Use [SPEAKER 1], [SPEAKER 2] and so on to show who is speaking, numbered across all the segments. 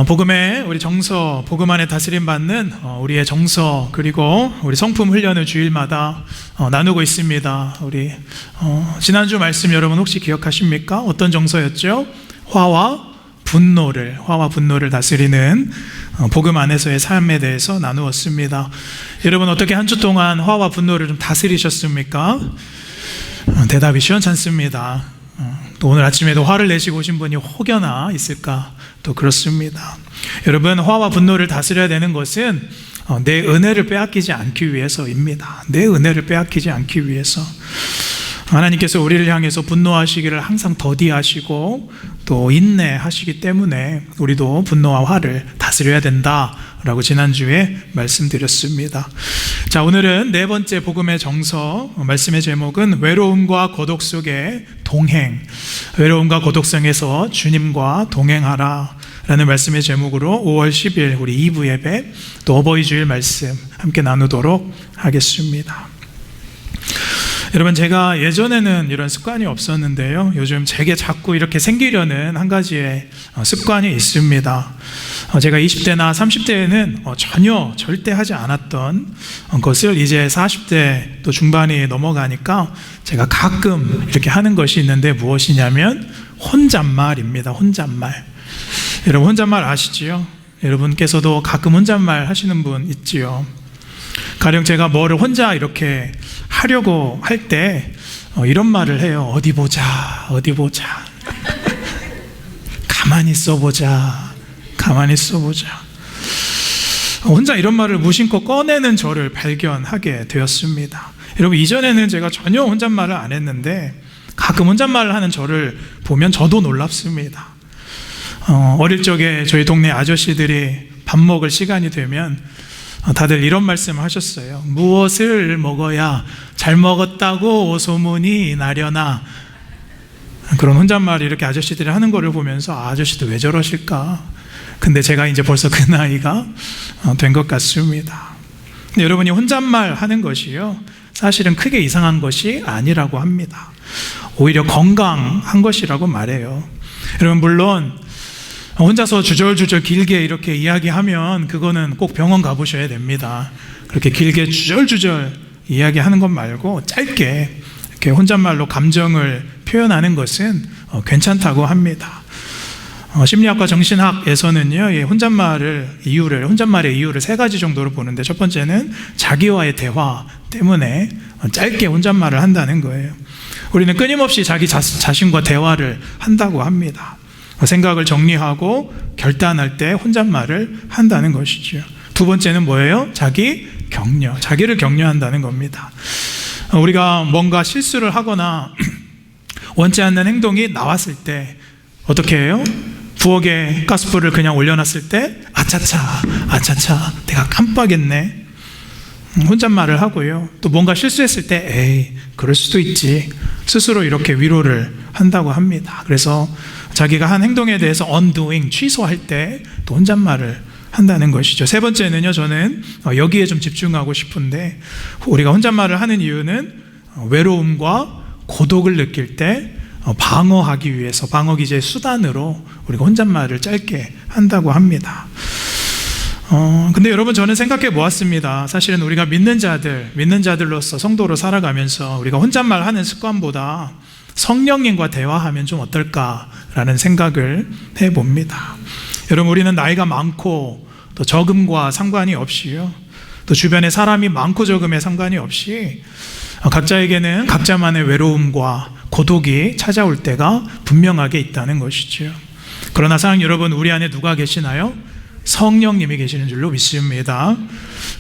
[SPEAKER 1] 복음의 우리 정서, 복음 안에 다스림 받는 우리의 정서, 그리고 우리 성품 훈련을 주일마다 나누고 있습니다. 우리 지난주 말씀 여러분 혹시 기억하십니까? 어떤 정서였죠? 화와 분노를 다스리는 복음 안에서의 삶에 대해서 나누었습니다. 여러분 어떻게 한 주 동안 화와 분노를 좀 다스리셨습니까? 대답이 시원찮습니다. 또 오늘 아침에도 화를 내시고 오신 분이 혹여나 있을까? 또 그렇습니다. 여러분, 화와 분노를 다스려야 되는 것은 내 은혜를 빼앗기지 않기 위해서입니다. 내 은혜를 빼앗기지 않기 위해서. 하나님께서 우리를 향해서 분노하시기를 항상 더디하시고 또 인내하시기 때문에 우리도 분노와 화를 다스려야 된다라고 지난주에 말씀드렸습니다. 자, 오늘은 네 번째 복음의 정서, 말씀의 제목은 외로움과 고독 속의 동행, 외로움과 고독성에서 주님과 동행하라 라는 말씀의 제목으로 5월 10일 우리 2부 예배 또 어버이 주일 말씀 함께 나누도록 하겠습니다. 여러분, 제가 예전에는 이런 습관이 없었는데요, 요즘 제게 자꾸 이렇게 생기려는 한 가지의 습관이 있습니다. 제가 20대나 30대에는 전혀 절대 하지 않았던 것을 이제 40대 또 중반이 넘어가니까 제가 가끔 이렇게 하는 것이 있는데 무엇이냐면 혼잣말입니다. 혼잣말. 여러분 혼잣말 아시지요? 여러분께서도 가끔 혼잣말 하시는 분 있지요? 가령 제가 뭐를 혼자 이렇게 하려고 할 때 이런 말을 해요. 어디 보자. 가만히 있어보자. 혼자 이런 말을 무심코 꺼내는 저를 발견하게 되었습니다. 여러분, 이전에는 제가 전혀 혼잣말을 안 했는데 가끔 혼잣말을 하는 저를 보면 저도 놀랍습니다. 어릴 적에 저희 동네 아저씨들이 밥 먹을 시간이 되면 다들 이런 말씀을 하셨어요. 무엇을 먹어야 잘 먹었다고 소문이 나려나. 그런 혼잣말을 이렇게 아저씨들이 하는 거를 보면서 아저씨도 왜 저러실까? 근데 제가 이제 벌써 그 나이가 된 것 같습니다. 근데 여러분이 혼잣말 하는 것이요, 사실은 크게 이상한 것이 아니라고 합니다. 오히려 건강한 것이라고 말해요. 여러분, 물론 혼자서 주절주절 길게 이렇게 이야기하면 그거는 꼭 병원 가보셔야 됩니다. 그렇게 길게 주절주절 이야기하는 것 말고 짧게 이렇게 혼잣말로 감정을 표현하는 것은 괜찮다고 합니다. 심리학과 정신학에서는요, 혼잣말의 이유를 세 가지 정도로 보는데, 첫 번째는 자기와의 대화 때문에 짧게 혼잣말을 한다는 거예요. 우리는 끊임없이 자기 자신과 대화를 한다고 합니다. 생각을 정리하고 결단할 때 혼잣말을 한다는 것이죠. 두 번째는 뭐예요? 자기를 격려한다는 겁니다. 우리가 뭔가 실수를 하거나 원치 않는 행동이 나왔을 때 어떻게 해요? 부엌에 가스불을 그냥 올려놨을 때 아차차 내가 깜빡했네, 혼잣말을 하고요. 또 뭔가 실수했을 때 에이 그럴 수도 있지, 스스로 이렇게 위로를 한다고 합니다. 그래서 자기가 한 행동에 대해서 undoing, 취소할 때 또 혼잣말을 한다는 것이죠. 세 번째는요, 저는 여기에 좀 집중하고 싶은데, 우리가 혼잣말을 하는 이유는 외로움과 고독을 느낄 때 방어하기 위해서, 방어기제의 수단으로 우리가 혼잣말을 짧게 한다고 합니다. 근데 여러분, 저는 생각해 보았습니다. 사실은 우리가 믿는자들로서 성도로 살아가면서 우리가 혼잣말 하는 습관보다 성령님과 대화하면 좀 어떨까라는 생각을 해봅니다. 여러분, 우리는 나이가 많고 또 적음과 상관이 없이요, 또 주변에 사람이 많고 적음에 상관이 없이 각자에게는 각자만의 외로움과 고독이 찾아올 때가 분명하게 있다는 것이죠. 그러나 사랑하는 여러분, 우리 안에 누가 계시나요? 성령님이 계시는 줄로 믿습니다.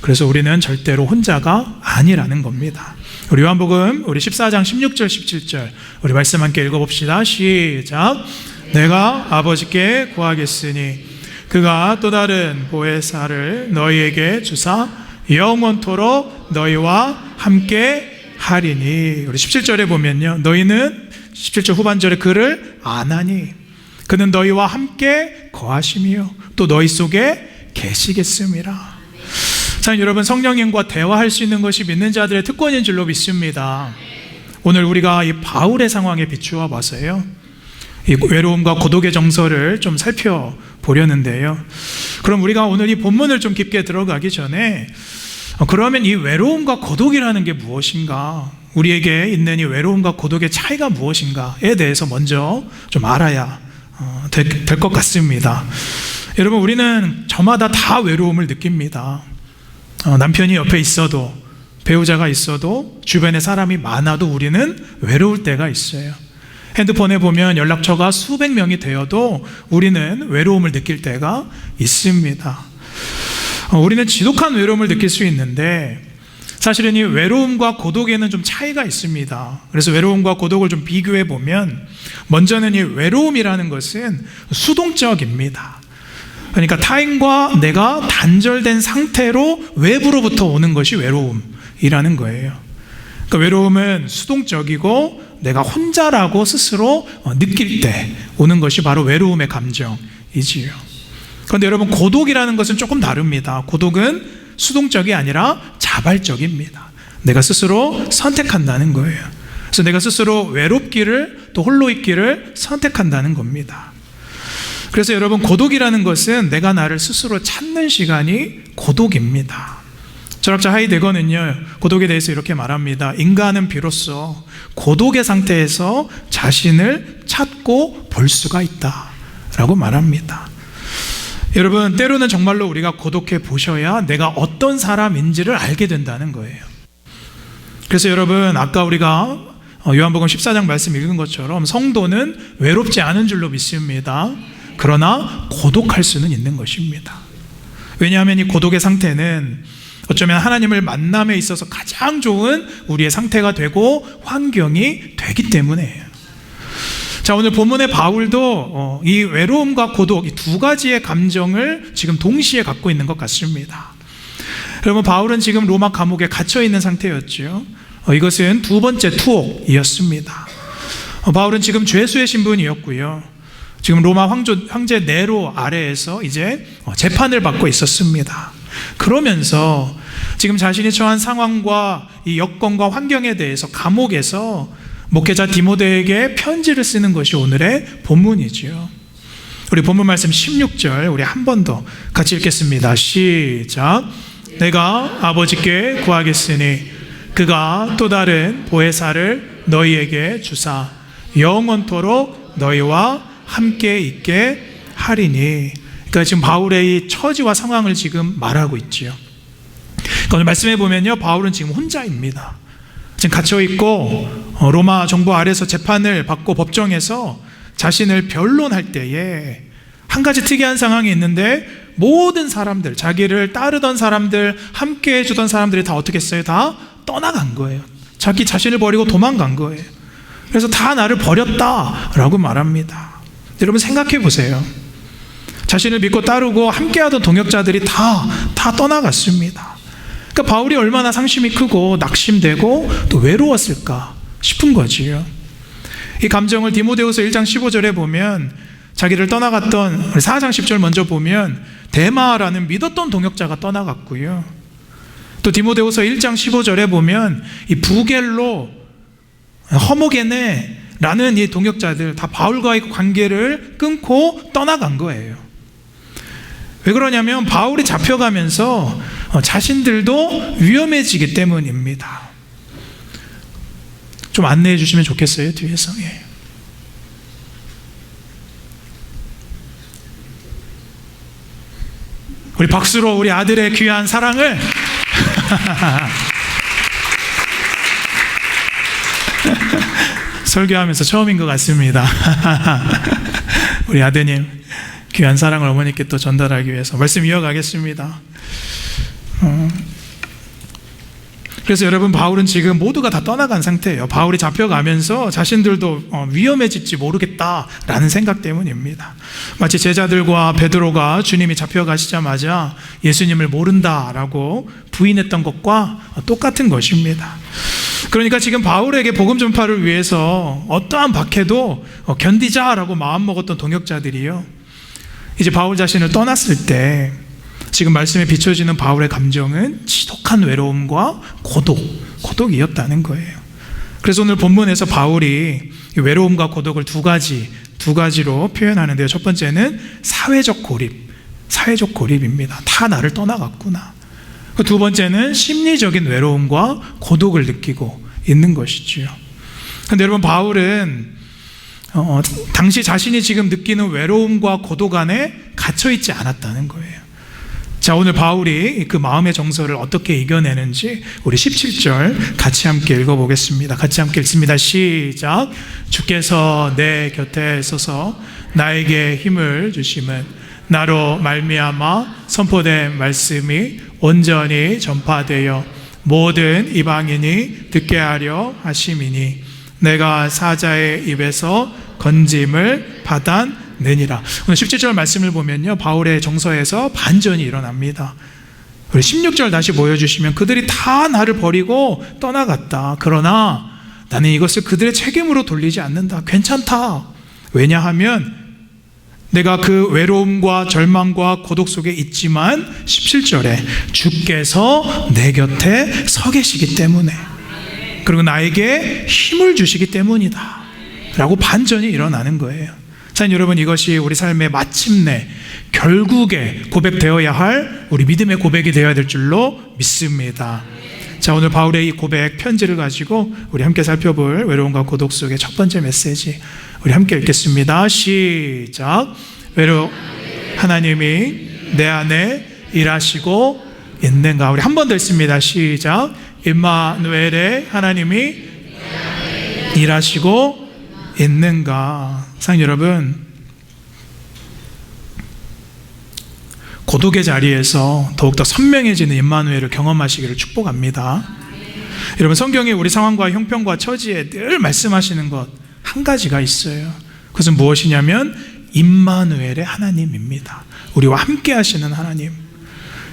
[SPEAKER 1] 그래서 우리는 절대로 혼자가 아니라는 겁니다. 우리 요한복음 우리 14장 16절 17절 우리 말씀 함께 읽어봅시다. 시작. 내가 아버지께 구하겠으니 그가 또 다른 보혜사를 너희에게 주사 영원토록 너희와 함께 하리니. 우리 17절에 보면요, 너희는 17절 후반절에 그를 아나니 그는 너희와 함께 거하시며 또 너희 속에 계시겠음이라. 자, 여러분, 성령님과 대화할 수 있는 것이 믿는 자들의 특권인 줄로 믿습니다. 오늘 우리가 이 바울의 상황에 비추어 봐서요, 이 외로움과 고독의 정서를 좀 살펴보려는데요. 그럼 우리가 오늘 이 본문을 좀 깊게 들어가기 전에 그러면 이 외로움과 고독이라는 게 무엇인가, 우리에게 있는 이 외로움과 고독의 차이가 무엇인가에 대해서 먼저 좀 알아야 될 것 같습니다. 여러분, 우리는 저마다 다 외로움을 느낍니다. 남편이 옆에 있어도, 배우자가 있어도, 주변에 사람이 많아도 우리는 외로울 때가 있어요. 핸드폰에 보면 연락처가 수백 명이 되어도 우리는 외로움을 느낄 때가 있습니다. 우리는 지독한 외로움을 느낄 수 있는데, 사실은 이 외로움과 고독에는 좀 차이가 있습니다. 그래서 외로움과 고독을 좀 비교해 보면, 먼저는 이 외로움이라는 것은 수동적입니다. 그러니까 타인과 내가 단절된 상태로 외부로부터 오는 것이 외로움이라는 거예요. 그러니까 외로움은 수동적이고 내가 혼자라고 스스로 느낄 때 오는 것이 바로 외로움의 감정이지요. 그런데 여러분, 고독이라는 것은 조금 다릅니다. 고독은 수동적이 아니라 자발적입니다. 내가 스스로 선택한다는 거예요. 그래서 내가 스스로 외롭기를, 또 홀로 있기를 선택한다는 겁니다. 그래서 여러분, 고독이라는 것은 내가 나를 스스로 찾는 시간이 고독입니다. 철학자 하이데거는요, 고독에 대해서 이렇게 말합니다. 인간은 비로소 고독의 상태에서 자신을 찾고 볼 수가 있다라고 말합니다. 여러분, 때로는 정말로 우리가 고독해 보셔야 내가 어떤 사람인지를 알게 된다는 거예요. 그래서 여러분, 아까 우리가 요한복음 14장 말씀 읽은 것처럼 성도는 외롭지 않은 줄로 믿습니다. 그러나 고독할 수는 있는 것입니다. 왜냐하면 이 고독의 상태는 어쩌면 하나님을 만남에 있어서 가장 좋은 우리의 상태가 되고 환경이 되기 때문에요. 자, 오늘 본문의 바울도 이 외로움과 고독, 이 두 가지의 감정을 지금 동시에 갖고 있는 것 같습니다. 여러분, 바울은 지금 로마 감옥에 갇혀 있는 상태였죠. 이것은 두 번째 투옥이었습니다. 바울은 지금 죄수의 신분이었고요. 지금 로마 황제 네로 아래에서 이제 재판을 받고 있었습니다. 그러면서 지금 자신이 처한 상황과 이 여건과 환경에 대해서 감옥에서 목회자 디모데에게 편지를 쓰는 것이 오늘의 본문이지요. 우리 본문 말씀 16절 우리 한 번 더 같이 읽겠습니다. 시작. 내가 아버지께 구하겠으니 그가 또 다른 보혜사를 너희에게 주사 영원토록 너희와 함께 있게 하리니. 그러니까 지금 바울의 이 처지와 상황을 지금 말하고 있지요. 그러니까 오늘 말씀해 보면요, 바울은 지금 혼자입니다. 지금 갇혀있고 로마 정부 아래서 재판을 받고 법정에서 자신을 변론할 때에 한 가지 특이한 상황이 있는데, 모든 사람들, 자기를 따르던 사람들, 함께 해주던 사람들이 다 어떻게 했어요? 다 떠나간 거예요. 자기 자신을 버리고 도망간 거예요. 그래서 다 나를 버렸다라고 말합니다. 여러분, 생각해 보세요. 자신을 믿고 따르고 함께하던 동역자들이 다 떠나갔습니다. 그러니까 바울이 얼마나 상심이 크고 낙심되고 또 외로웠을까 싶은 거지요. 이 감정을 디모데후서 1장 15절에 보면, 자기를 떠나갔던 4장 10절 먼저 보면 데마라는 믿었던 동역자가 떠나갔고요. 또 디모데후서 1장 15절에 보면 이 부겔로, 허모게네라는 이 동역자들 다 바울과의 관계를 끊고 떠나간 거예요. 왜 그러냐면 바울이 잡혀가면서 자신들도 위험해지기 때문입니다. 좀 안내해 주시면 좋겠어요, 뒤에서. 예. 우리 박수로 우리 아들의 귀한 사랑을 설교하면서 처음인 것 같습니다. 우리 아드님 귀한 사랑을 어머니께 또 전달하기 위해서 말씀 이어가겠습니다. 그래서 여러분, 바울은 지금 모두가 다 떠나간 상태예요. 바울이 잡혀가면서 자신들도 위험해질지 모르겠다라는 생각 때문입니다. 마치 제자들과 베드로가 주님이 잡혀가시자마자 예수님을 모른다라고 부인했던 것과 똑같은 것입니다. 그러니까 지금 바울에게 복음 전파를 위해서 어떠한 박해도 견디자라고 마음먹었던 동역자들이요, 이제 바울 자신을 떠났을 때 지금 말씀에 비춰지는 바울의 감정은 지독한 외로움과 고독이었다는 거예요. 그래서 오늘 본문에서 바울이 외로움과 고독을 두 가지로 표현하는데요. 첫 번째는 사회적 고립입니다. 다 나를 떠나갔구나. 두 번째는 심리적인 외로움과 고독을 느끼고 있는 것이지요. 그런데 여러분, 바울은 당시 자신이 지금 느끼는 외로움과 고독 안에 갇혀있지 않았다는 거예요. 자, 오늘 바울이 그 마음의 정서를 어떻게 이겨내는지 우리 17절 같이 함께 읽어보겠습니다. 같이 함께 읽습니다. 시작. 주께서 내 곁에 서서 나에게 힘을 주심은 나로 말미암아 선포된 말씀이 온전히 전파되어 모든 이방인이 듣게 하려 하심이니 내가 사자의 입에서 건짐을 받았느니라. 오늘 17절 말씀을 보면요, 바울의 정서에서 반전이 일어납니다. 우리 16절 다시 보여주시면 그들이 다 나를 버리고 떠나갔다. 그러나 나는 이것을 그들의 책임으로 돌리지 않는다. 괜찮다. 왜냐하면 내가 그 외로움과 절망과 고독 속에 있지만 17절에 주께서 내 곁에 서 계시기 때문에, 그리고 나에게 힘을 주시기 때문이다 라고 반전이 일어나는 거예요. 사랑하는 여러분, 이것이 우리 삶의 마침내 결국에 고백되어야 할 우리 믿음의 고백이 되어야 될 줄로 믿습니다. 자, 오늘 바울의 이 고백 편지를 가지고 우리 함께 살펴볼 외로움과 고독 속의 첫 번째 메시지 우리 함께 읽겠습니다. 시작. 하나님이 내 안에 일하시고 있는가. 우리 한 번 더 읽습니다. 시작. 임마누엘의 하나님이 일하시고 있는가. 사랑하는 여러분, 고독의 자리에서 더욱더 선명해지는 임마누엘을 경험하시기를 축복합니다. 여러분, 성경에 우리 상황과 형편과 처지에 늘 말씀하시는 것 한 가지가 있어요. 그것은 무엇이냐면 임마누엘의 하나님입니다. 우리와 함께 하시는 하나님.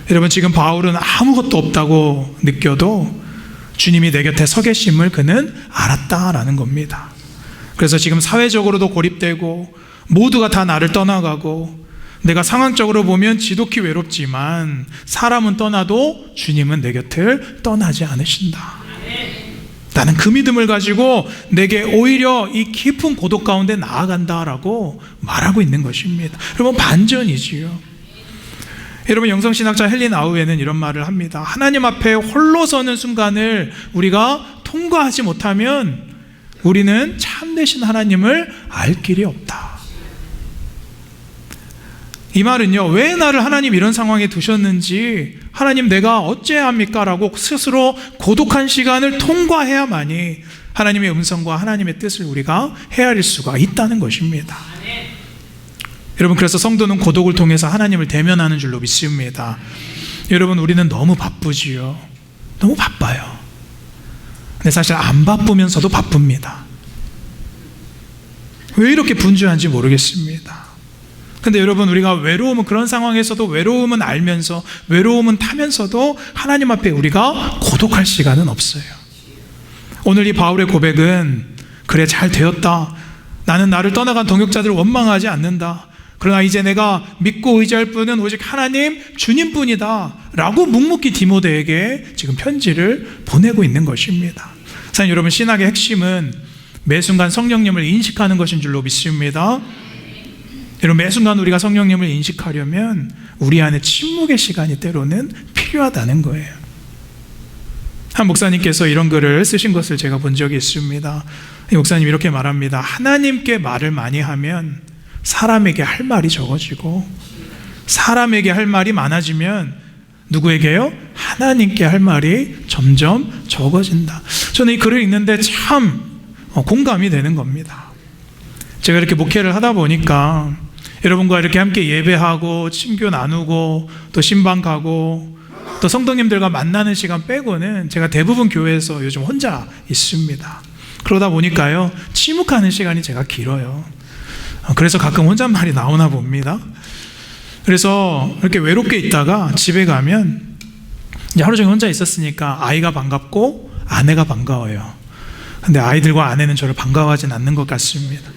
[SPEAKER 1] 여러분, 지금 바울은 아무것도 없다고 느껴도 주님이 내 곁에 서 계심을 그는 알았다라는 겁니다. 그래서 지금 사회적으로도 고립되고 모두가 다 나를 떠나가고 내가 상황적으로 보면 지독히 외롭지만 사람은 떠나도 주님은 내 곁을 떠나지 않으신다. 나는 그 믿음을 가지고 내게 오히려 이 깊은 고독 가운데 나아간다라고 말하고 있는 것입니다. 여러분, 반전이지요. 여러분, 영성신학자 헬린 아우에는 이런 말을 합니다. 하나님 앞에 홀로 서는 순간을 우리가 통과하지 못하면 우리는 참되신 하나님을 알 길이 없다. 이 말은요, 왜 나를 하나님 이런 상황에 두셨는지, 하나님 내가 어째야 합니까? 라고 스스로 고독한 시간을 통과해야만이 하나님의 음성과 하나님의 뜻을 우리가 헤아릴 수가 있다는 것입니다. 여러분, 그래서 성도는 고독을 통해서 하나님을 대면하는 줄로 믿습니다. 여러분, 우리는 너무 바쁘지요. 너무 바빠요. 근데 사실 안 바쁘면서도 바쁩니다. 왜 이렇게 분주한지 모르겠습니다. 근데 여러분, 우리가 외로움은, 그런 상황에서도 외로움은 알면서, 외로움은 타면서도 하나님 앞에 우리가 고독할 시간은 없어요. 오늘 이 바울의 고백은, 그래, 잘 되었다. 나는 나를 떠나간 동역자들을 원망하지 않는다. 그러나 이제 내가 믿고 의지할 분은 오직 하나님, 주님뿐이다 라고 묵묵히 디모데에게 지금 편지를 보내고 있는 것입니다. 사실 여러분, 신학의 핵심은 매 순간 성령님을 인식하는 것인 줄로 믿습니다. 여러분, 매 순간 우리가 성령님을 인식하려면 우리 안에 침묵의 시간이 때로는 필요하다는 거예요. 한 목사님께서 이런 글을 쓰신 것을 제가 본 적이 있습니다. 이 목사님 이렇게 말합니다. 하나님께 말을 많이 하면 사람에게 할 말이 적어지고, 사람에게 할 말이 많아지면 누구에게요? 하나님께 할 말이 점점 적어진다. 저는 이 글을 읽는데 참 공감이 되는 겁니다. 제가 이렇게 목회를 하다 보니까 여러분과 이렇게 함께 예배하고 친교 나누고 또 신방 가고 또 성도님들과 만나는 시간 빼고는 제가 대부분 교회에서 요즘 혼자 있습니다. 그러다 보니까요, 침묵하는 시간이 제가 길어요. 그래서 가끔 혼잣말이 나오나 봅니다. 그래서 이렇게 외롭게 있다가 집에 가면 이제 하루 종일 혼자 있었으니까 아이가 반갑고 아내가 반가워요. 근데 아이들과 아내는 저를 반가워하진 않는 것 같습니다.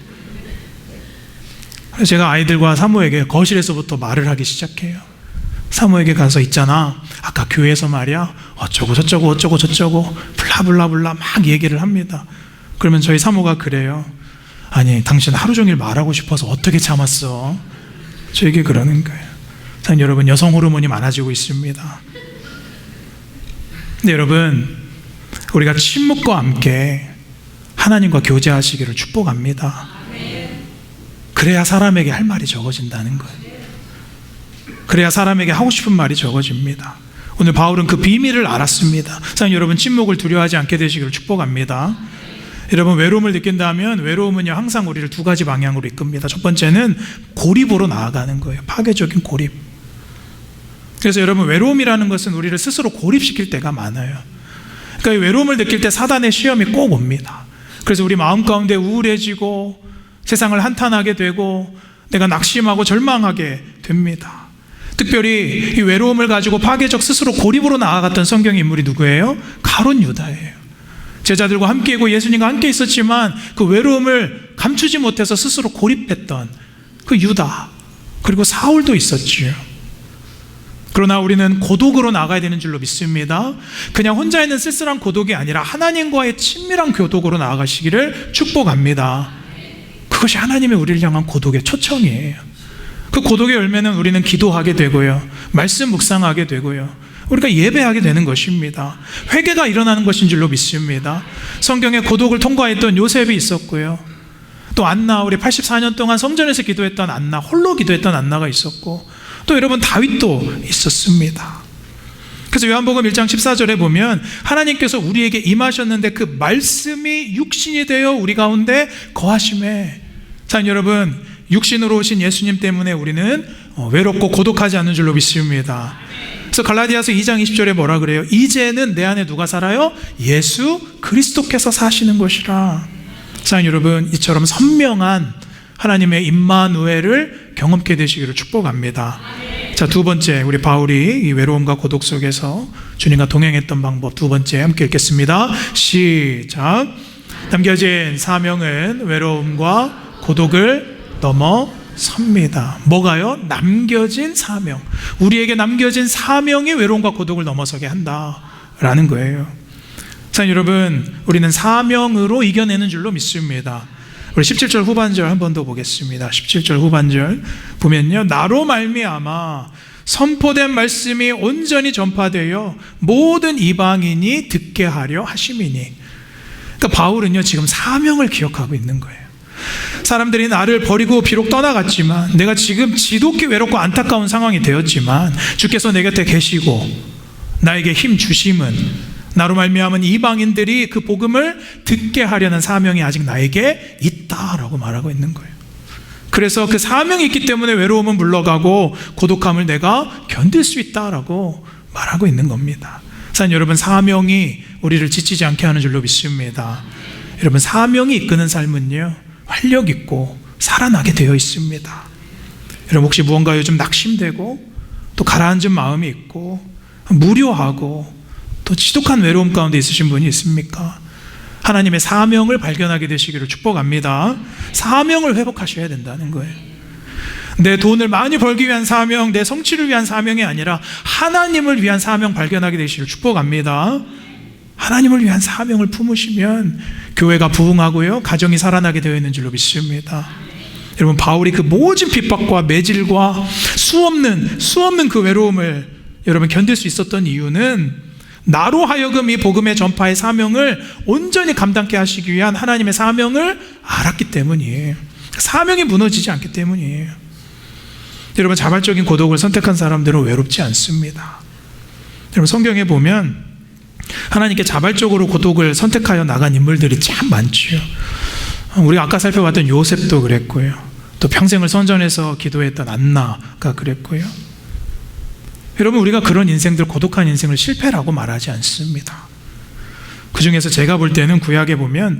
[SPEAKER 1] 그래서 제가 아이들과 사모에게 거실에서부터 말을 하기 시작해요. 사모에게 가서, 있잖아, 아까 교회에서 말이야, 어쩌고 저쩌고 블라블라블라 막 얘기를 합니다. 그러면 저희 사모가 그래요. 아니, 당신 하루 종일 말하고 싶어서 어떻게 참았어? 저에게 그러는 거예요. 사실 여러분, 여성 호르몬이 많아지고 있습니다. 근데 여러분, 우리가 침묵과 함께 하나님과 교제하시기를 축복합니다. 그래야 사람에게 할 말이 적어진다는 거예요. 그래야 사람에게 하고 싶은 말이 적어집니다. 오늘 바울은 그 비밀을 알았습니다. 사실 여러분, 침묵을 두려워하지 않게 되시기를 축복합니다. 여러분, 외로움을 느낀다면 외로움은요, 항상 우리를 두 가지 방향으로 이끕니다. 첫 번째는 고립으로 나아가는 거예요. 파괴적인 고립. 그래서 여러분, 외로움이라는 것은 우리를 스스로 고립시킬 때가 많아요. 그러니까 이 외로움을 느낄 때 사단의 시험이 꼭 옵니다. 그래서 우리 마음 가운데 우울해지고 세상을 한탄하게 되고 내가 낙심하고 절망하게 됩니다. 특별히 이 외로움을 가지고 파괴적 스스로 고립으로 나아갔던 성경의 인물이 누구예요? 가룟 유다예요. 제자들과 함께고 예수님과 함께 있었지만 그 외로움을 감추지 못해서 스스로 고립했던 그 유다, 그리고 사울도 있었지요. 그러나 우리는 고독으로 나가야 되는 줄로 믿습니다. 그냥 혼자 있는 쓸쓸한 고독이 아니라 하나님과의 친밀한 고독으로 나아가시기를 축복합니다. 그것이 하나님의 우리를 향한 고독의 초청이에요. 그 고독의 열매는 우리는 기도하게 되고요, 말씀 묵상하게 되고요, 우리가 예배하게 되는 것입니다. 회개가 일어나는 것인 줄로 믿습니다. 성경에 고독을 통과했던 요셉이 있었고요, 또 안나, 우리 84년 동안 성전에서 기도했던 안나, 홀로 기도했던 안나가 있었고, 또 여러분 다윗도 있었습니다. 그래서 요한복음 1장 14절에 보면 하나님께서 우리에게 임하셨는데 그 말씀이 육신이 되어 우리 가운데 거하심에, 자 여러분, 육신으로 오신 예수님 때문에 우리는 외롭고 고독하지 않는 줄로 믿습니다. 그래서 갈라디아서 2장 20절에 뭐라 그래요? 이제는 내 안에 누가 살아요? 예수 그리스도께서 사시는 것이라. 자 여러분, 이처럼 선명한 하나님의 임마누엘을 경험케 되시기를 축복합니다. 자, 두 번째, 우리 바울이 이 외로움과 고독 속에서 주님과 동행했던 방법, 두 번째 함께 읽겠습니다. 시작. 남겨진 사명은 외로움과 고독을 넘어섭니다. 뭐가요? 남겨진 사명. 우리에게 남겨진 사명이 외로움과 고독을 넘어서게 한다라는 거예요. 자, 여러분, 우리는 사명으로 이겨내는 줄로 믿습니다. 우리 17절 후반절 한 번 더 보겠습니다. 17절 후반절 보면요, 나로 말미암아 선포된 말씀이 온전히 전파되어 모든 이방인이 듣게 하려 하심이니. 그러니까 바울은요, 지금 사명을 기억하고 있는 거예요. 사람들이 나를 버리고 비록 떠나갔지만, 내가 지금 지독히 외롭고 안타까운 상황이 되었지만 주께서 내 곁에 계시고 나에게 힘 주심은, 나로 말미암은 이방인들이 그 복음을 듣게 하려는 사명이 아직 나에게 있다라고 말하고 있는 거예요. 그래서 그 사명이 있기 때문에 외로움은 물러가고 고독함을 내가 견딜 수 있다라고 말하고 있는 겁니다. 사실 여러분, 사명이 우리를 지치지 않게 하는 줄로 믿습니다. 여러분, 사명이 이끄는 삶은요, 활력 있고 살아나게 되어 있습니다. 여러분, 혹시 무언가 요즘 낙심되고 또 가라앉은 마음이 있고 무료하고 또 지독한 외로움 가운데 있으신 분이 있습니까? 하나님의 사명을 발견하게 되시기를 축복합니다. 사명을 회복하셔야 된다는 거예요. 내 돈을 많이 벌기 위한 사명, 내 성취를 위한 사명이 아니라 하나님을 위한 사명 발견하게 되시기를 축복합니다. 하나님을 위한 사명을 품으시면 교회가 부흥하고요, 가정이 살아나게 되어 있는 줄로 믿습니다. 여러분, 바울이 그 모진 핍박과 매질과 수없는 그 외로움을 여러분 견딜 수 있었던 이유는 나로 하여금 이 복음의 전파의 사명을 온전히 감당케 하시기 위한 하나님의 사명을 알았기 때문이에요. 사명이 무너지지 않기 때문이에요. 여러분, 자발적인 고독을 선택한 사람들은 외롭지 않습니다. 여러분, 성경에 보면 하나님께 자발적으로 고독을 선택하여 나간 인물들이 참 많지요. 우리가 아까 살펴봤던 요셉도 그랬고요, 또 평생을 선전해서 기도했던 안나가 그랬고요. 여러분, 우리가 그런 인생들, 고독한 인생을 실패라고 말하지 않습니다. 그 중에서 제가 볼 때는 구약에 보면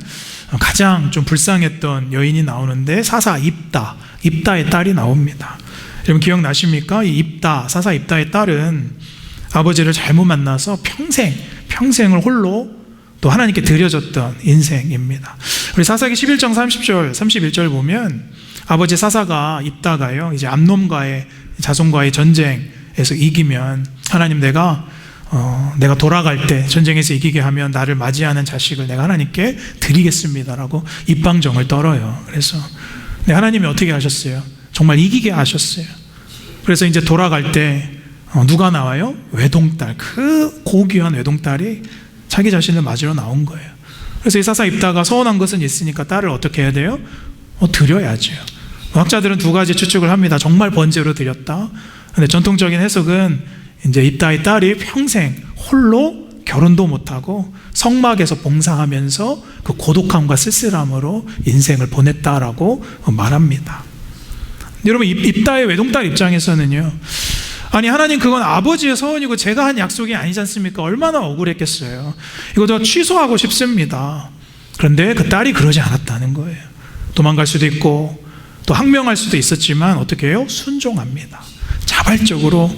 [SPEAKER 1] 가장 좀 불쌍했던 여인이 나오는데, 사사 입다의 딸이 나옵니다. 여러분, 기억나십니까? 이 사사 입다의 딸은 아버지를 잘못 만나서 평생을 홀로 또 하나님께 드려졌던 인생입니다. 우리 사사기 11장 30절 31절 보면 아버지 사사가 입다가요, 이제 암놈과의 자손과의 전쟁에서 이기면 하나님, 내가 내가 돌아갈 때 전쟁에서 이기게 하면 나를 맞이하는 자식을 내가 하나님께 드리겠습니다라고 입방정을 떨어요. 그래서 하나님이 어떻게 하셨어요? 정말 이기게 하셨어요. 그래서 이제 돌아갈 때 누가 나와요? 외동딸, 그 고귀한 외동딸이 자기 자신을 맞으러 나온 거예요. 그래서 이사사 입다가 서운한 것은 있으니까 딸을 어떻게 해야 돼요? 드려야죠. 학자들은 두 가지 추측을 합니다. 정말 번제로 드렸다. 근데 전통적인 해석은 이제 입다의 딸이 평생 홀로 결혼도 못하고 성막에서 봉사하면서 그 고독함과 쓸쓸함으로 인생을 보냈다라고 말합니다. 여러분, 입다의 외동딸 입장에서는요, 아니 하나님, 그건 아버지의 서원이고 제가 한 약속이 아니지 않습니까? 얼마나 억울했겠어요. 이거 취소하고 싶습니다. 그런데 그 딸이 그러지 않았다는 거예요. 도망갈 수도 있고 또 항명할 수도 있었지만 어떻게 해요? 순종합니다. 자발적으로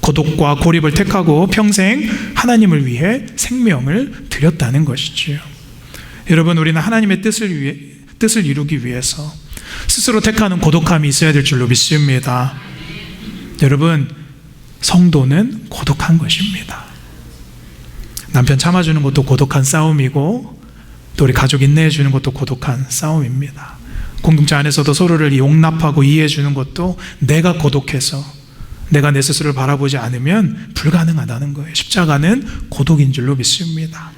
[SPEAKER 1] 고독과 고립을 택하고 평생 하나님을 위해 생명을 드렸다는 것이지요. 여러분, 우리는 하나님의 뜻을 이루기 위해서 스스로 택하는 고독함이 있어야 될 줄로 믿습니다. 여러분, 성도는 고독한 것입니다. 남편 참아주는 것도 고독한 싸움이고 또 우리 가족 인내해주는 것도 고독한 싸움입니다. 공동체 안에서도 서로를 용납하고 이해해주는 것도 내가 고독해서 내가 내 스스로를 바라보지 않으면 불가능하다는 거예요. 십자가는 고독인 줄로 믿습니다.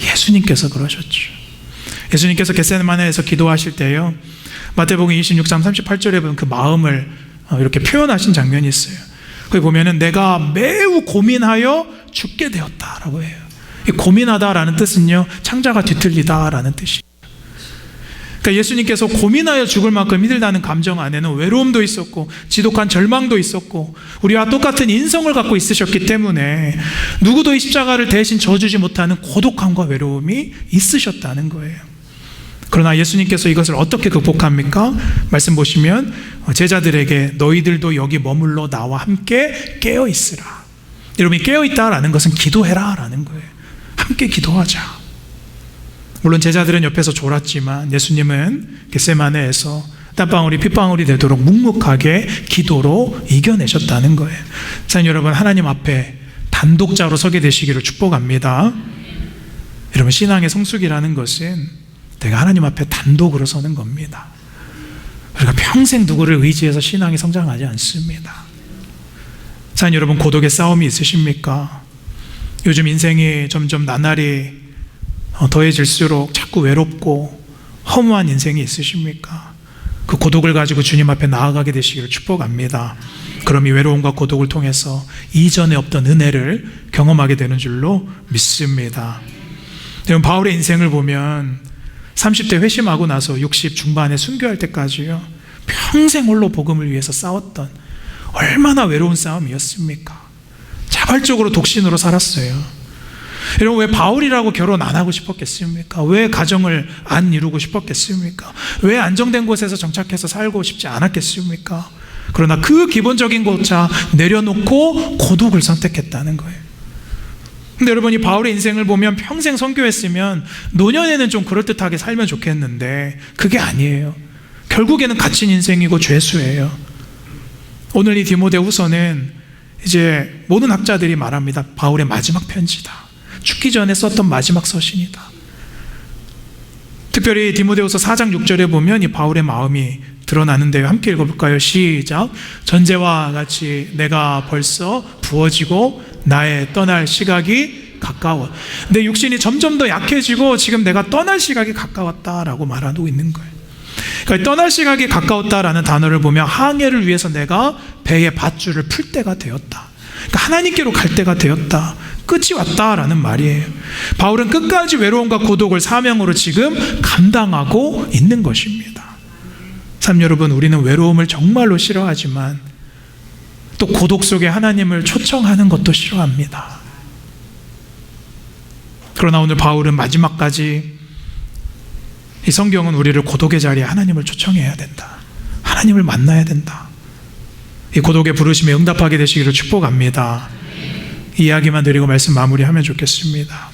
[SPEAKER 1] 예수님께서 그러셨죠. 예수님께서 겟세마네에서 기도하실 때요, 마태복음 26장 38절에 보면 그 마음을 이렇게 표현하신 장면이 있어요. 거기 보면은 내가 매우 고민하여 죽게 되었다라고 해요. 이 고민하다라는 뜻은요, 창자가 뒤틀리다라는 뜻이에요. 그러니까 예수님께서 고민하여 죽을 만큼 힘들다는 감정 안에는 외로움도 있었고 지독한 절망도 있었고 우리와 똑같은 인성을 갖고 있으셨기 때문에 누구도 이 십자가를 대신 져주지 못하는 고독함과 외로움이 있으셨다는 거예요. 그러나 예수님께서 이것을 어떻게 극복합니까? 말씀 보시면 제자들에게 너희들도 여기 머물러 나와 함께 깨어있으라. 여러분이 깨어있다라는 것은 기도해라 라는 거예요. 함께 기도하자. 물론 제자들은 옆에서 졸았지만 예수님은 겟세마네에서 땀방울이 핏방울이 되도록 묵묵하게 기도로 이겨내셨다는 거예요. 사랑하는 여러분, 하나님 앞에 단독자로 서게 되시기를 축복합니다. 여러분, 신앙의 성숙이라는 것은 내가 하나님 앞에 단독으로 서는 겁니다. 우리가 평생 누구를 의지해서 신앙이 성장하지 않습니다. 사랑하는 여러분, 고독의 싸움이 있으십니까? 요즘 인생이 점점 나날이 더해질수록 자꾸 외롭고 허무한 인생이 있으십니까? 그 고독을 가지고 주님 앞에 나아가게 되시기를 축복합니다. 그럼 이 외로움과 고독을 통해서 이전에 없던 은혜를 경험하게 되는 줄로 믿습니다. 여러분, 바울의 인생을 보면 30대 회심하고 나서 60 중반에 순교할 때까지요, 평생 홀로 복음을 위해서 싸웠던 얼마나 외로운 싸움이었습니까? 자발적으로 독신으로 살았어요. 여러분, 왜 바울이라고 결혼 안 하고 싶었겠습니까? 왜 가정을 안 이루고 싶었겠습니까? 왜 안정된 곳에서 정착해서 살고 싶지 않았겠습니까? 그러나 그 기본적인 것조차 내려놓고 고독을 선택했다는 거예요. 근데 여러분, 이 바울의 인생을 보면 평생 선교했으면 노년에는 좀 그럴듯하게 살면 좋겠는데 그게 아니에요. 결국에는 갇힌 인생이고 죄수예요. 오늘 이 디모데후서는 이제 모든 학자들이 말합니다. 바울의 마지막 편지다. 죽기 전에 썼던 마지막 서신이다. 특별히 디모데후서 4장 6절에 보면 이 바울의 마음이 드러나는데요. 함께 읽어볼까요? 시작. 전제와 같이 내가 벌써 부어지고 나의 떠날 시각이 가까워. 내 육신이 점점 더 약해지고 지금 내가 떠날 시각이 가까웠다라고 말하고 있는 거예요. 그러니까 떠날 시각이 가까웠다라는 단어를 보면 항해를 위해서 내가 배의 밧줄을 풀 때가 되었다. 그러니까 하나님께로 갈 때가 되었다. 끝이 왔다라는 말이에요. 바울은 끝까지 외로움과 고독을 사명으로 지금 감당하고 있는 것입니다. 참 여러분, 우리는 외로움을 정말로 싫어하지만 또 고독 속에 하나님을 초청하는 것도 싫어합니다. 그러나 오늘 바울은 마지막까지 이 성경은 우리를 고독의 자리에 하나님을 초청해야 된다. 하나님을 만나야 된다. 이 고독의 부르심에 응답하게 되시기를 축복합니다. 이 이야기만 드리고 말씀 마무리하면 좋겠습니다.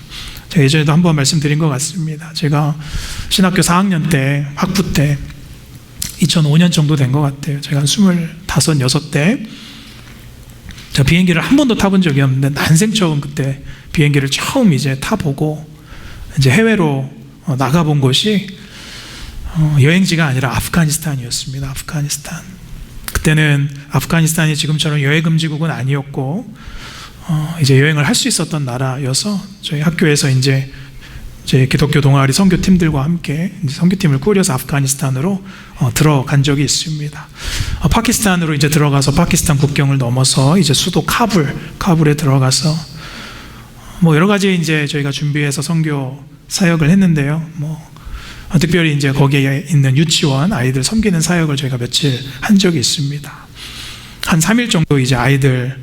[SPEAKER 1] 제가 예전에도 한번 말씀드린 것 같습니다. 제가 신학교 4학년 때, 학부 때 2005년 정도 된 것 같아요. 제가 한 25, 6때 저 비행기를 한 번도 타본 적이 없는데 난생 처음 그때 비행기를 처음 이제 타보고 이제 해외로 나가본 곳이 여행지가 아니라 아프가니스탄이었습니다. 아프가니스탄. 그때는 아프가니스탄이 지금처럼 여행금지국은 아니었고 이제 여행을 할 수 있었던 나라여서 저희 학교에서 이제 기독교 동아리 선교팀들과 함께 이제 선교팀을 꾸려서 아프가니스탄으로 들어간 적이 있습니다. 파키스탄으로 이제 들어가서 파키스탄 국경을 넘어서 이제 수도 카불에 들어가서 뭐 여러 가지 이제 저희가 준비해서 선교 사역을 했는데요. 특별히 이제 거기에 있는 유치원 아이들 섬기는 사역을 저희가 며칠 한 적이 있습니다. 한 3일 정도 이제 아이들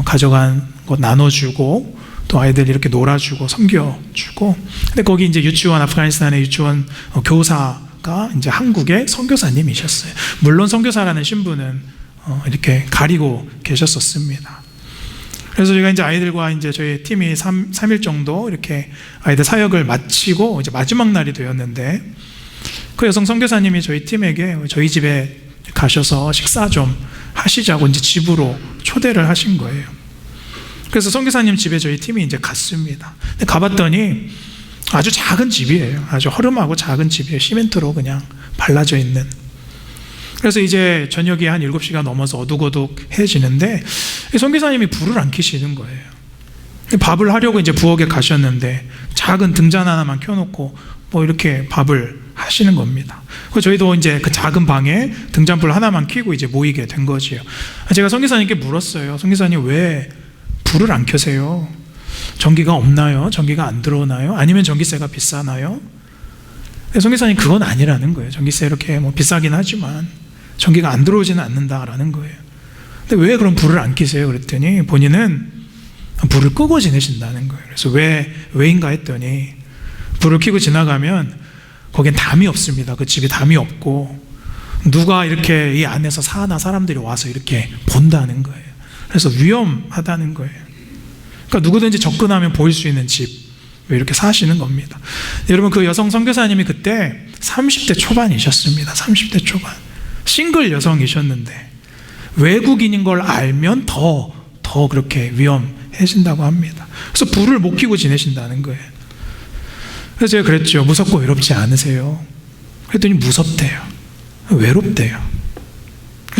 [SPEAKER 1] 가져간 것 나눠주고 또 아이들 이렇게 놀아주고 섬겨주고, 근데 거기 이제 유치원, 아프가니스탄의 유치원 교사가 이제 한국의 선교사님이셨어요. 물론 선교사라는 신분은 이렇게 가리고 계셨었습니다. 그래서 저희가 이제 아이들과 이제 저희 팀이 3일 정도 이렇게 아이들 사역을 마치고 이제 마지막 날이 되었는데, 그 여성 선교사님이 저희 팀에게 저희 집에 가셔서 식사 좀 하시자고 이제 집으로 초대를 하신 거예요. 그래서 선교사님 집에 저희 팀이 이제 갔습니다. 근데 가봤더니 아주 작은 집이에요. 아주 허름하고 작은 집이에요. 시멘트로 그냥 발라져 있는. 그래서 이제 저녁이 한 7시가 넘어서 어둑어둑해지는데 선교사님이 불을 안 켜시는 거예요. 밥을 하려고 이제 부엌에 가셨는데 작은 등잔 하나만 켜놓고 뭐 이렇게 밥을 하시는 겁니다. 그래서 저희도 이제 그 작은 방에 등잔불 하나만 켜고 이제 모이게 된 거지요. 제가 선교사님께 물었어요. 선교사님 왜 불을 안 켜세요? 전기가 없나요? 전기가 안 들어오나요? 아니면 전기세가 비싸나요? 선교사님 그건 아니라는 거예요. 전기세 이렇게 뭐 비싸긴 하지만 전기가 안 들어오지는 않는다라는 거예요. 근데 왜 그럼 불을 안 켜세요? 그랬더니 본인은 불을 끄고 지내신다는 거예요. 그래서 왜인가 했더니 불을 켜고 지나가면 거긴 담이 없습니다. 그 집에 담이 없고 누가 이렇게 이 안에서 사나 사람들이 와서 이렇게 본다는 거예요. 그래서 위험하다는 거예요. 그러니까 누구든지 접근하면 보일 수 있는 집 이렇게 사시는 겁니다. 여러분, 그 여성 선교사님이 그때 30대 초반이셨습니다. 30대 초반. 싱글 여성이셨는데 외국인인 걸 알면 더 그렇게 위험해진다고 합니다. 그래서 불을 못 켜고 지내신다는 거예요. 그래서 제가 그랬죠. 무섭고 외롭지 않으세요? 그랬더니 무섭대요. 외롭대요.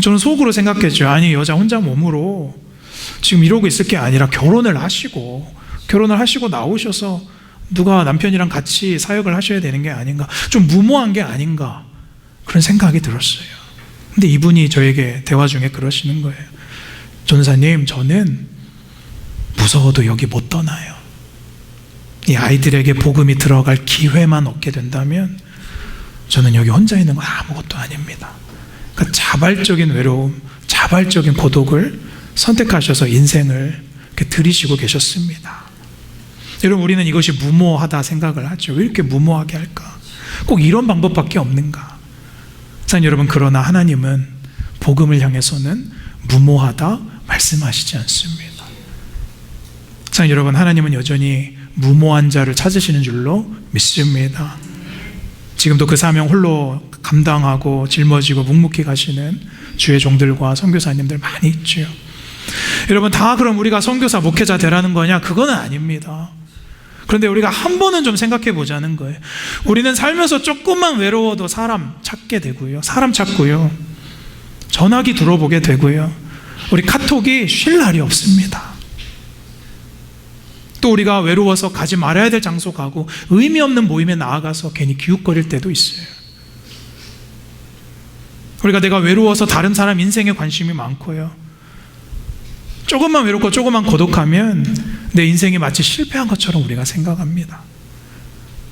[SPEAKER 1] 저는 속으로 생각했죠. 아니, 여자 혼자 몸으로 지금 이러고 있을 게 아니라 결혼을 하시고 나오셔서 누가 남편이랑 같이 사역을 하셔야 되는 게 아닌가, 좀 무모한 게 아닌가, 그런 생각이 들었어요. 근데 이분이 저에게 대화 중에 그러시는 거예요. 전사님, 저는 무서워도 여기 못 떠나요. 이 아이들에게 복음이 들어갈 기회만 얻게 된다면 저는 여기 혼자 있는 건 아무것도 아닙니다. 그러니까 자발적인 외로움, 자발적인 고독을 선택하셔서 인생을 이렇게 들이시고 계셨습니다. 여러분, 우리는 이것이 무모하다 생각을 하죠. 왜 이렇게 무모하게 할까? 꼭 이런 방법밖에 없는가? 사랑하는 여러분, 그러나 하나님은 복음을 향해서는 무모하다 말씀하시지 않습니다. 사랑하는 여러분, 하나님은 여전히 무모한 자를 찾으시는 줄로 믿습니다. 지금도 그 사명 홀로 감당하고 짊어지고 묵묵히 가시는 주의 종들과 선교사님들 많이 있죠. 여러분, 다 그럼 우리가 선교사 목회자 되라는 거냐? 그건 아닙니다. 그런데 우리가 한 번은 좀 생각해 보자는 거예요. 우리는 살면서 조금만 외로워도 사람 찾게 되고요, 사람 찾고요, 전화기 들어보게 되고요, 우리 카톡이 쉴 날이 없습니다. 또 우리가 외로워서 가지 말아야 될 장소 가고 의미 없는 모임에 나아가서 괜히 기웃거릴 때도 있어요. 우리가 내가 외로워서 다른 사람 인생에 관심이 많고요, 조금만 외롭고 조금만 고독하면 내 인생이 마치 실패한 것처럼 우리가 생각합니다.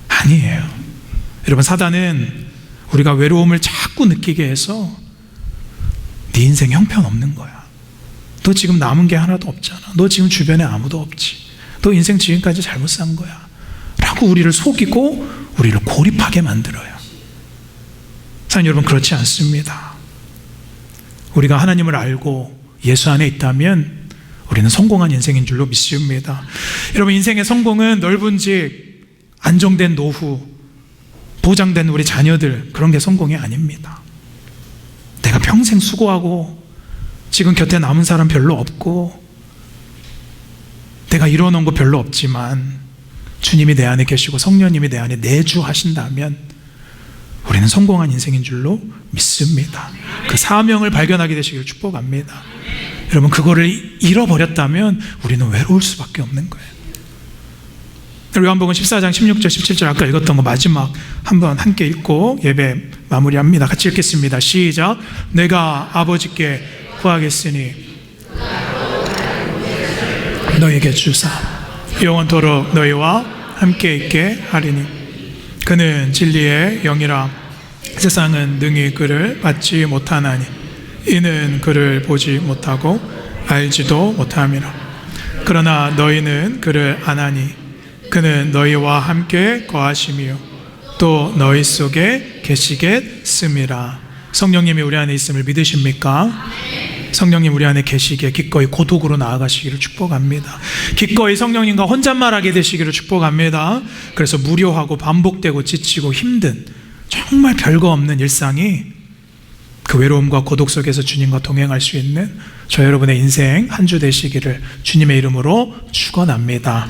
[SPEAKER 1] 아니에요. 여러분, 사단은 우리가 외로움을 자꾸 느끼게 해서 네 인생 형편없는 거야. 너 지금 남은 게 하나도 없잖아. 너 지금 주변에 아무도 없지. 너 인생 지금까지 잘못 산 거야 라고 우리를 속이고 우리를 고립하게 만들어요. 사랑하는 여러분, 그렇지 않습니다. 우리가 하나님을 알고 예수 안에 있다면 우리는 성공한 인생인 줄로 믿습니다. 여러분, 인생의 성공은 넓은 집, 안정된 노후, 보장된 우리 자녀들, 그런 게 성공이 아닙니다. 내가 평생 수고하고 지금 곁에 남은 사람 별로 없고 내가 이뤄놓은 거 별로 없지만 주님이 내 안에 계시고 성령님이 내 안에 내주하신다면 우리는 성공한 인생인 줄로 믿습니다. 그 사명을 발견하게 되시기를 축복합니다. 여러분, 그거를 잃어버렸다면 우리는 외로울 수밖에 없는 거예요. 요한복음 14장 16절 17절 아까 읽었던 거 마지막 한번 함께 읽고 예배 마무리합니다. 같이 읽겠습니다. 시작. 내가 아버지께 구하겠으니 너에게 주사 영원토록 너희와 함께 있게 하리니 그는 진리의 영이라 세상은 능히 그를 받지 못하나니 이는 그를 보지 못하고 알지도 못함이라. 그러나 너희는 그를 아나니 그는 너희와 함께 거하시며 또 너희 속에 계시겠음이라. 성령님이 우리 안에 있음을 믿으십니까? 성령님 우리 안에 계시기에 기꺼이 고독으로 나아가시기를 축복합니다. 기꺼이 성령님과 혼잣말하게 되시기를 축복합니다. 그래서 무료하고 반복되고 지치고 힘든 정말 별거 없는 일상이 그 외로움과 고독 속에서 주님과 동행할 수 있는 저 여러분의 인생 한 주 되시기를 주님의 이름으로 축원합니다.